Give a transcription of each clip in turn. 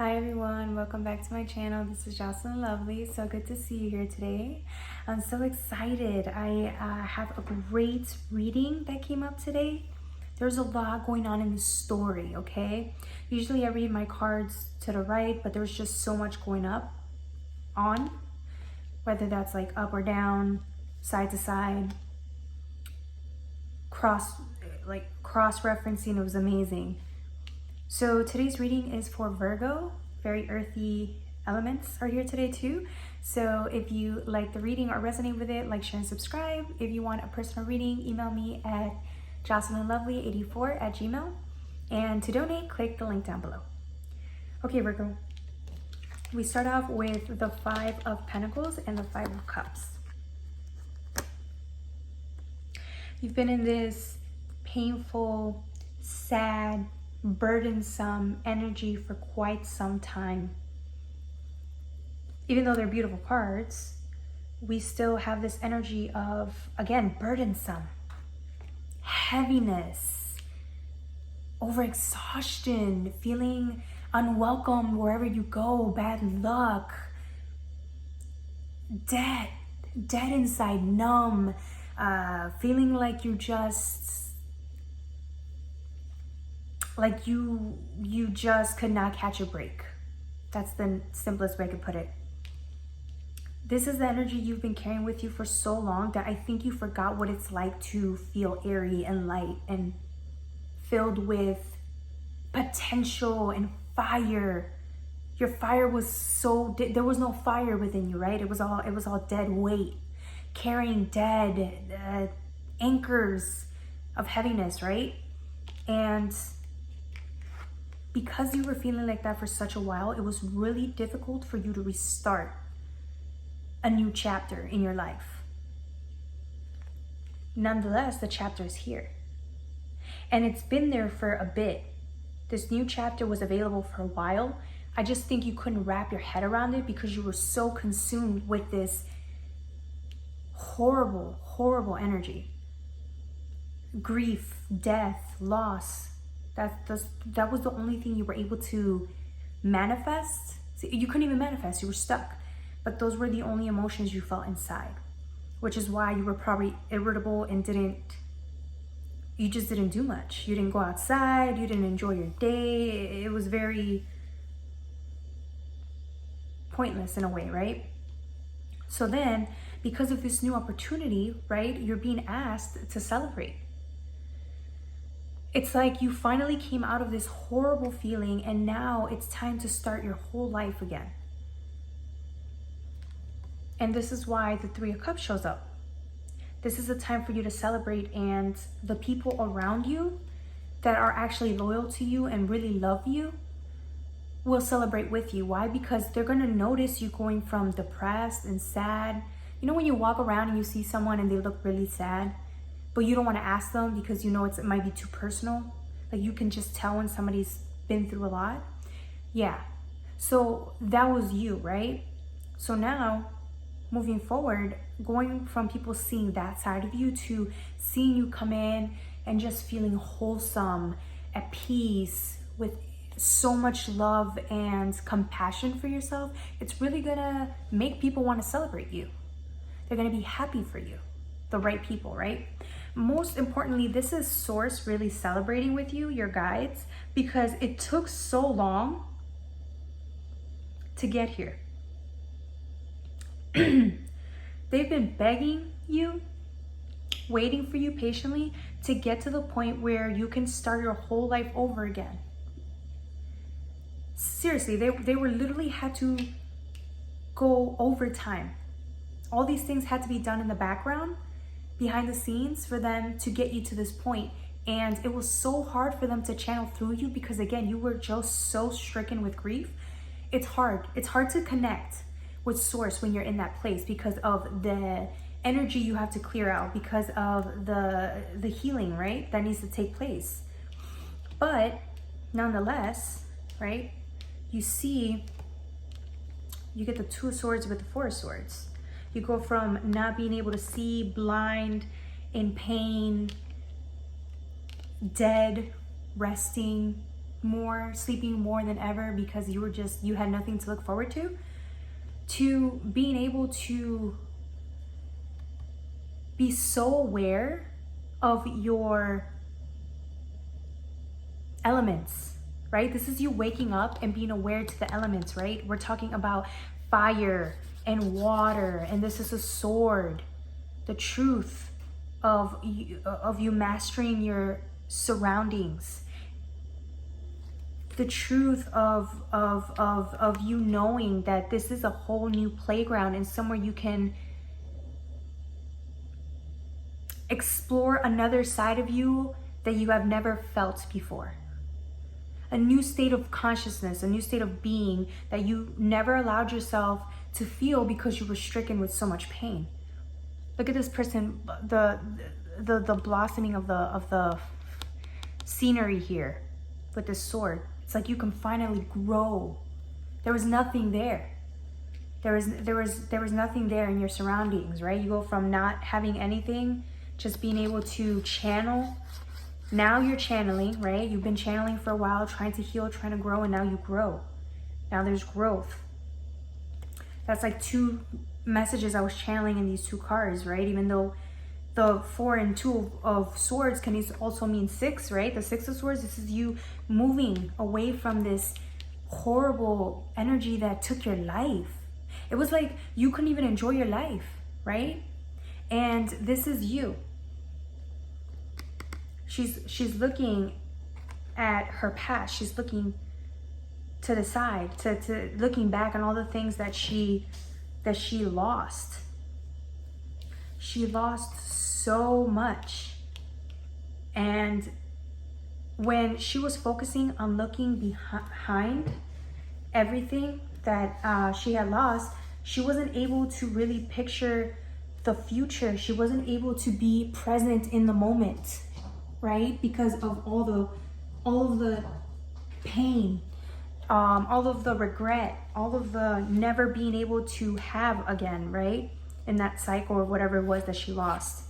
Hi everyone, welcome back to my channel. This is Jocelyn Lovely. So good to see you here today. I'm so excited. I have a great reading that came up today. There's a lot going on in the story, okay? Usually I read my cards to the right, but there's just so much going on, whether that's like up or down, side to side, cross-referencing. It was amazing. So today's reading is for Virgo. Very earthy elements are here today too. So if you like the reading or resonate with it, like, share, and subscribe. If you want a personal reading, email me at jocelynlovely84@gmail.com. And to donate, click the link down below. Okay, Virgo. We start off with the 5 of Pentacles and the 5 of Cups. You've been in this painful, sad, burdensome energy for quite some time. Even though they're beautiful cards, we still have this energy of, again, burdensome, heaviness, overexhaustion, feeling unwelcome wherever you go, bad luck, dead inside, numb, feeling like you just could not catch a break. That's the simplest way I could put it. This is the energy you've been carrying with you for so long that I think you forgot what it's like to feel airy and light and filled with potential and fire. Your fire was there was no fire within you, right? It was all dead weight, carrying dead anchors of heaviness, right? And because you were feeling like that for such a while, it was really difficult for you to restart a new chapter in your life. Nonetheless, the chapter is here. And it's been there for a bit. This new chapter was available for a while. I just think you couldn't wrap your head around it because you were so consumed with this horrible, horrible energy. Grief, death, loss. That was the only thing you were able to manifest. See, you couldn't even manifest, you were stuck. But those were the only emotions you felt inside, which is why you were probably irritable and you just didn't do much. You didn't go outside, you didn't enjoy your day. It was very pointless in a way, right? So then, because of this new opportunity, right, you're being asked to celebrate. It's like you finally came out of this horrible feeling and now it's time to start your whole life again. And this is why the 3 of Cups shows up. This is a time for you to celebrate, and the people around you that are actually loyal to you and really love you will celebrate with you. Why? Because they're going to notice you going from depressed and sad. You know when you walk around and you see someone and they look really sad, but you don't want to ask them because you know it might be too personal? Like, you can just tell when somebody's been through a lot. Yeah. So that was you, right? So now, moving forward, going from people seeing that side of you to seeing you come in and just feeling wholesome, at peace, with so much love and compassion for yourself, it's really gonna make people want to celebrate you. They're gonna be happy for you. The right people, right? Most importantly, this is Source really celebrating with you, your guides, because it took so long to get here. They've been begging you, waiting for you patiently to get to the point where you can start your whole life over again. Seriously, they were literally had to go overtime. All these things had to be done in the background, behind the scenes, for them to get you to this point. And it was so hard for them to channel through you because, again, you were just so stricken with grief. It's hard to connect with Source when you're in that place because of the energy you have to clear out, because of the healing, right, that needs to take place. But nonetheless, right, you get the 2 of Swords with the 4 of Swords. You go from not being able to see, blind, in pain, dead, resting, more, sleeping more than ever because you had nothing to look forward to being able to be so aware of your elements, right? This is you waking up and being aware to the elements, right? We're talking about fire and water, and this is a sword. The truth of you mastering your surroundings. The truth of you knowing that this is a whole new playground and somewhere you can explore another side of you that you have never felt before. A new state of consciousness, a new state of being that you never allowed yourself to feel because you were stricken with so much pain. Look at this person, the blossoming of the scenery here with this sword. It's like you can finally grow. There was nothing there. There was nothing there in your surroundings, right? You go from not having anything, just being able to channel. Now you're channeling, right? You've been channeling for a while, trying to heal, trying to grow, and now you grow. Now there's growth. That's like two messages I was channeling in these two cards, right? Even though the 4 and 2 of swords can also mean 6, right? The 6 of swords, this is you moving away from this horrible energy that took your life. It was like you couldn't even enjoy your life, right? And this is you. She's looking at her past. She's looking to the side, to looking back on all the things that she lost. She lost so much. And when she was focusing on looking behind everything that she had lost, she wasn't able to really picture the future. She wasn't able to be present in the moment, right? Because of all of the pain, all of the regret, all of the never being able to have again, right? In that cycle or whatever it was that she lost.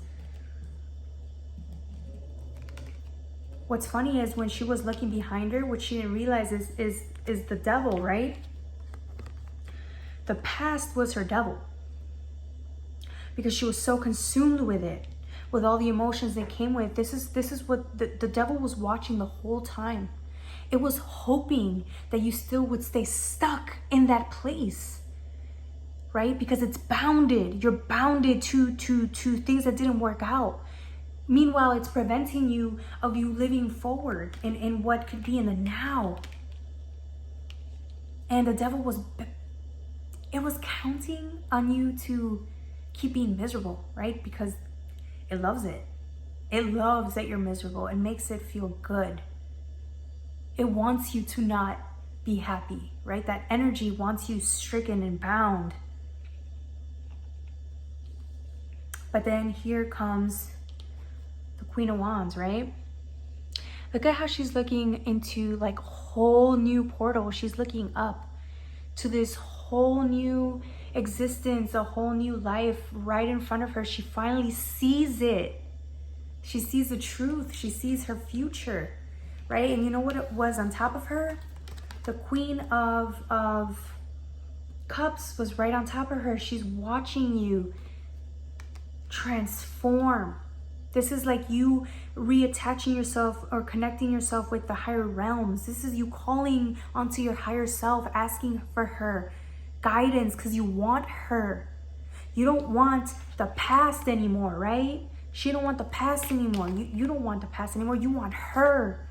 What's funny is when she was looking behind her, what she didn't realize is the devil, right? The past was her devil. Because she was so consumed with it, with all the emotions that came with. This is what the devil was watching the whole time. It was hoping that you still would stay stuck in that place, right? Because it's bounded. You're bounded to things that didn't work out. Meanwhile, it's preventing you of you living forward in what could be in the now. And the devil was counting on you to keep being miserable, right? Because it loves it. It loves that you're miserable. It makes it feel good. It wants you to not be happy, right? That energy wants you stricken and bound. But then here comes the Queen of Wands, right? Look at how she's looking into like a whole new portal. She's looking up to this whole new existence, a whole new life right in front of her. She finally sees it. She sees the truth. She sees her future, right? And you know what it was on top of her? The Queen of Cups was right on top of her. She's watching you transform. This is like you reattaching yourself or connecting yourself with the higher realms. This is you calling onto your higher self, asking for her guidance because you want her. You don't want the past anymore, right? She don't want the past anymore. You don't want the past anymore. You want her.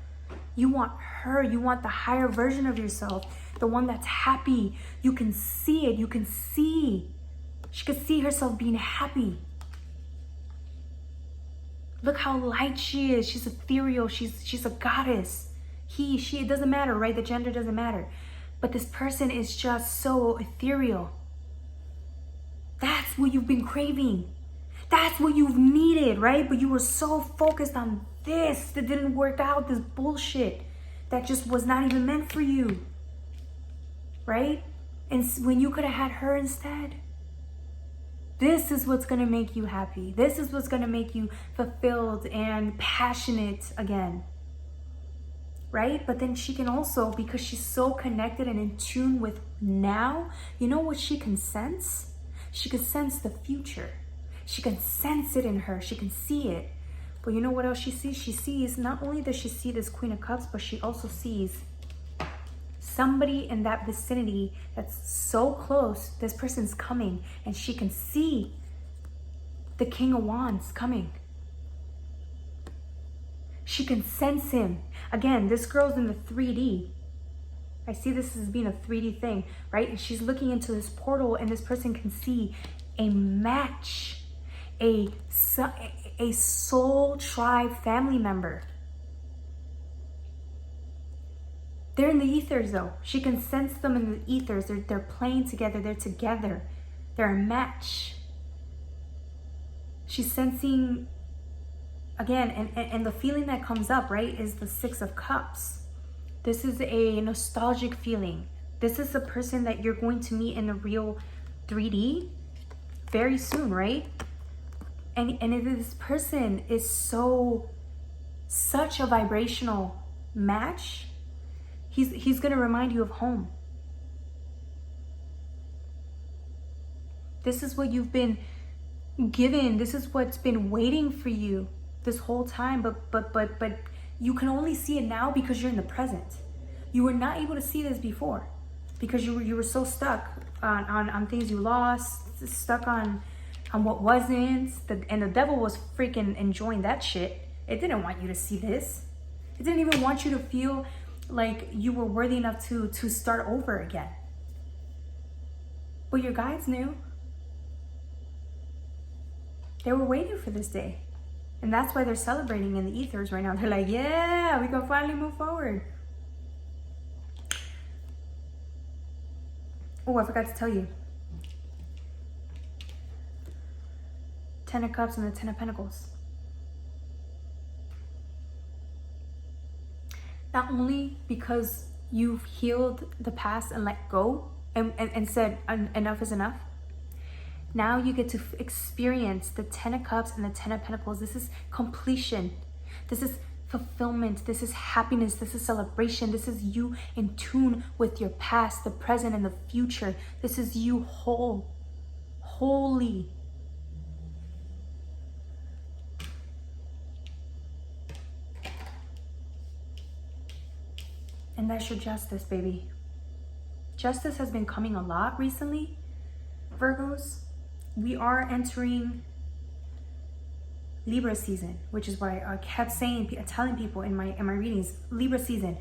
You want her. You want the higher version of yourself, the one that's happy. You can see it. You can see. She could see herself being happy. Look how light she is. She's ethereal. She's a goddess. He, she, it doesn't matter, right? The gender doesn't matter. But this person is just so ethereal. That's what you've been craving. That's what you've needed, right? But you were so focused on this that didn't work out, this bullshit that just was not even meant for you, right? And when you could have had her instead. This is what's going to make you happy. This is what's going to make you fulfilled and passionate again. right? But then she can also, because she's so connected and in tune with now, you know what she can sense? She can sense the future. She can sense it in her. She can see it. But you know what else she sees? She sees, not only does she see this Queen of Cups, but she also sees somebody in that vicinity that's so close. This person's coming, and she can see the King of Wands coming. She can sense him. Again, this girl's in the 3D. I see this as being a 3D thing, right? And she's looking into this portal, and this person can see a match, a soul tribe family member. They're in the ethers though. She can sense them in the ethers. They're playing together. They're together. They're a match. She's sensing, again, and the feeling that comes up, right, is the Six of Cups. This is a nostalgic feeling. This is the person that you're going to meet in the real 3D very soon, right? And this person is such a vibrational match. He's going to remind you of home. This is what you've been given. This is what's been waiting for you this whole time, but you can only see it now because you're in the present. You were not able to see this before because you were so stuck on things you lost, stuck on what wasn't. And the devil was freaking enjoying that shit. It didn't want you to see this. It didn't even want you to feel like you were worthy enough to start over again. But your guides knew. They were waiting for this day. And that's why they're celebrating in the ethers right now. They're like, yeah, we can finally move forward. Oh, I forgot to tell you. 10 of Cups and the 10 of Pentacles. Not only because you've healed the past and let go and said enough is enough. Now you get to experience the 10 of Cups and the 10 of Pentacles. This is completion. This is fulfillment. This is happiness. This is celebration. This is you in tune with your past, the present, and the future. This is you whole, holy. And that's your justice, baby. Justice has been coming a lot recently, Virgos. We are entering Libra season, which is what I kept telling people in my readings. Libra season.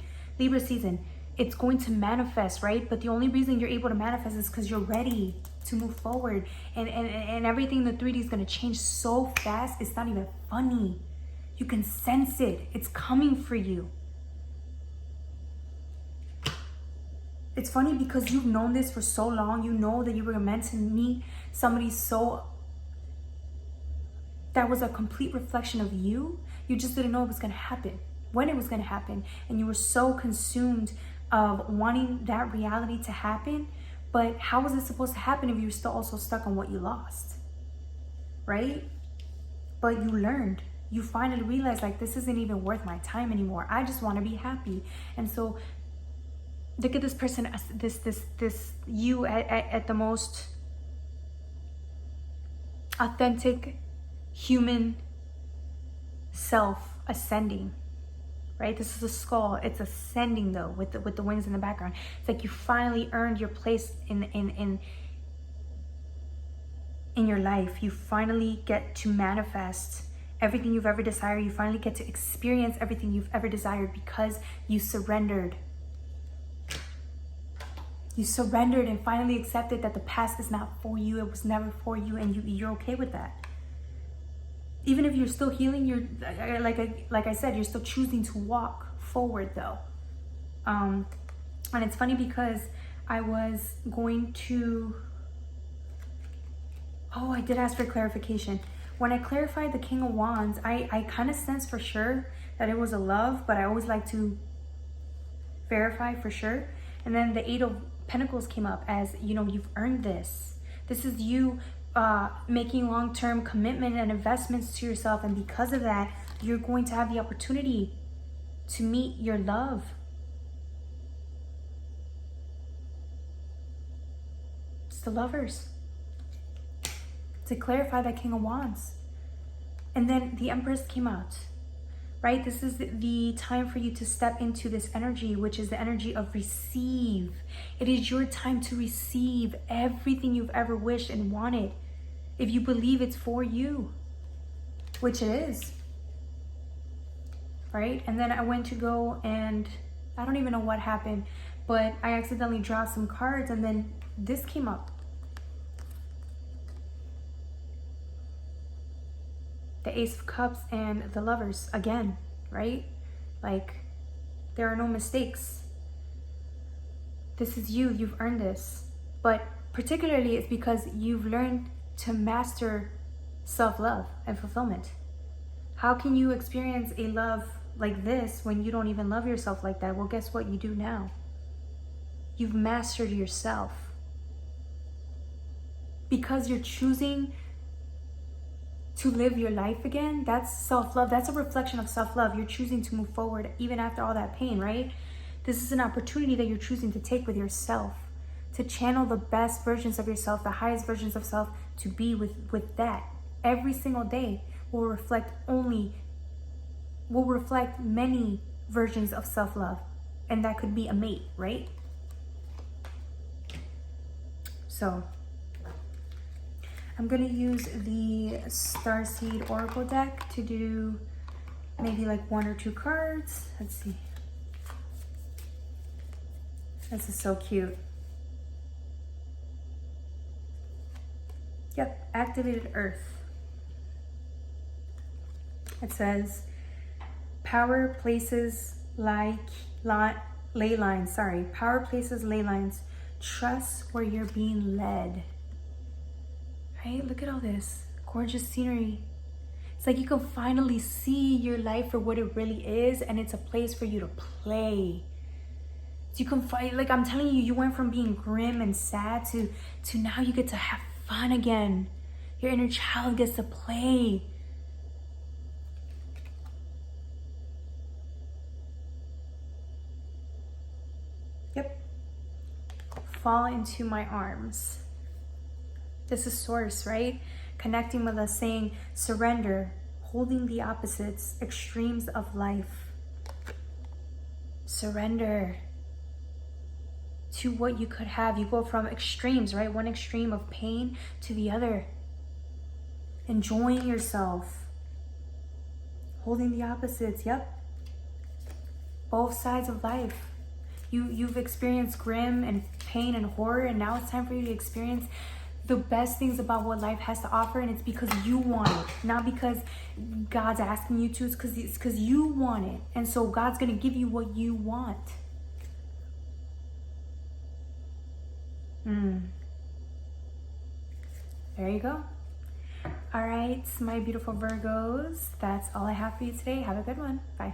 It's going to manifest, right? But the only reason you're able to manifest is because you're ready to move forward, and everything in the 3D is going to change so fast. It's not even funny. You can sense it. It's coming for you. It's funny because you've known this for so long. You know that you were meant to meet somebody that was a complete reflection of you. You just didn't know it was going to happen, when it was going to happen. And you were so consumed of wanting that reality to happen. But how was it supposed to happen if you were still also stuck on what you lost? Right? But you learned. You finally realized, like, this isn't even worth my time anymore. I just want to be happy. And so look at this person, this you at the most authentic human self ascending, right? This is a skull. It's ascending though, with the wings in the background. It's like you finally earned your place in your life. You finally get to manifest everything you've ever desired. You finally get to experience everything you've ever desired because you surrendered. You surrendered and finally accepted that the past is not for you. It was never for you, and you're okay with that. Even if you're still healing, you're like I said, you're still choosing to walk forward though. And it's funny because I was going to. Oh, I did ask for clarification. When I clarified the King of Wands, I kind of sensed for sure that it was a love, but I always like to verify for sure. And then the 8 of Pentacles came up as, you know, you've earned this. This is you making long-term commitment and investments to yourself. And because of that, you're going to have the opportunity to meet your love. It's the Lovers. To clarify that King of Wands. And then the Empress came out, right? This is the time for you to step into this energy, which is the energy of receive. It is your time to receive everything you've ever wished and wanted. If you believe it's for you, which it is, right? And then I went to go and I don't even know what happened, but I accidentally dropped some cards and then this came up. The Ace of Cups and the Lovers again, right? Like, there are no mistakes. This is you, you've earned this. But particularly it's because you've learned to master self-love and fulfillment. How can you experience a love like this when you don't even love yourself like that? Well, guess what you do now? You've mastered yourself. Because you're choosing to live your life again, that's self-love. That's a reflection of self-love. You're choosing to move forward even after all that pain, right? This is an opportunity that you're choosing to take with yourself, to channel the best versions of yourself, the highest versions of self, to be with that. Every single day will reflect many versions of self-love. And that could be a mate, right? So I'm going to use the Starseed Oracle deck to do maybe like 1 or 2 cards. Let's see. This is so cute. Yep, activated Earth. It says, power places ley lines. Sorry, power places ley lines. Trust where you're being led. Right? Look at all this gorgeous scenery. It's like you can finally see your life for what it really is, and it's a place for you to play. So you can find, like I'm telling you, you went from being grim and sad to now you get to have fun again. Your inner child gets to play. Yep. Fall into my arms. This is Source, right? Connecting with us, saying surrender, holding the opposites, extremes of life. Surrender to what you could have. You go from extremes, right? One extreme of pain to the other. Enjoying yourself. Holding the opposites, yep. Both sides of life. You've experienced grim and pain and horror, and now it's time for you to experience the best things about what life has to offer, and it's because you want it, not because God's asking you to. It's because you want it, and so God's gonna give you what you want. There you go. All right, my beautiful Virgos, that's all I have for you today. Have a good one. Bye.